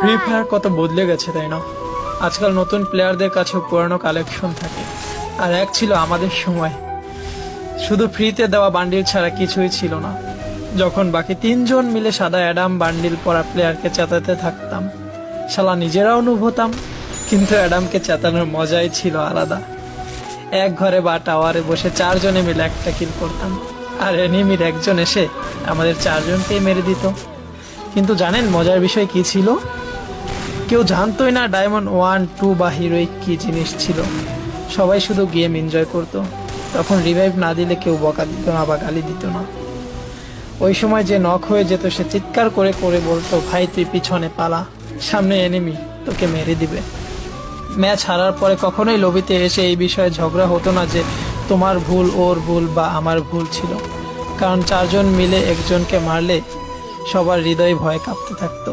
Free fire কত বদলে গেছে তাই না? আজকাল নতুন প্লেয়ারদের কাছেও পুরানো কালেকশন থাকে, আর এক ছিল আমাদের সময়, শুধু ফ্রিতে দেওয়া বান্ডিল ছাড়া কিছুই ছিল না। যখন বাকি তিনজন মিলে সাদা অ্যাডাম বান্ডিল পরা প্লেয়ারকে চেতাতে থাকতাম, শালা নিজেরাও অনুভ হতাম, কিন্তু অ্যাডামকে চেতানোর মজাই ছিল আলাদা। এক ঘরে বা টাওয়ারে বসে চারজনে মিলে একটা কিল করতাম, আর এনিমির একজন এসে আমাদের চারজনকেই মেরে দিত। কিন্তু জানেন মজার বিষয় কি ছিল? কেউ জানতোই না ডায়মন্ড 1, 2 বা হিরোইক কি জিনিস ছিল। সবাই শুধু গেম এনজয় করত। তখন রিভাইভ না দিলে কেউ বকা দিত না বা গালি দিত না। ওই সময় যে নক হয়ে যেত সে চিৎকার করে করে বলতো, ভাই তুই পিছনে পালা, সামনে এনিমি, তোকে মেরে দিবে। ম্যাচ হারার পরে কখনোই লবিতে এসে এই বিষয়ে ঝগড়া হতো না যে তোমার ভুল, ওর ভুল বা আমার ভুল ছিল, কারণ চারজন মিলে একজনকে মারলে সবার হৃদয় ভয়ে কাঁপতে থাকতো।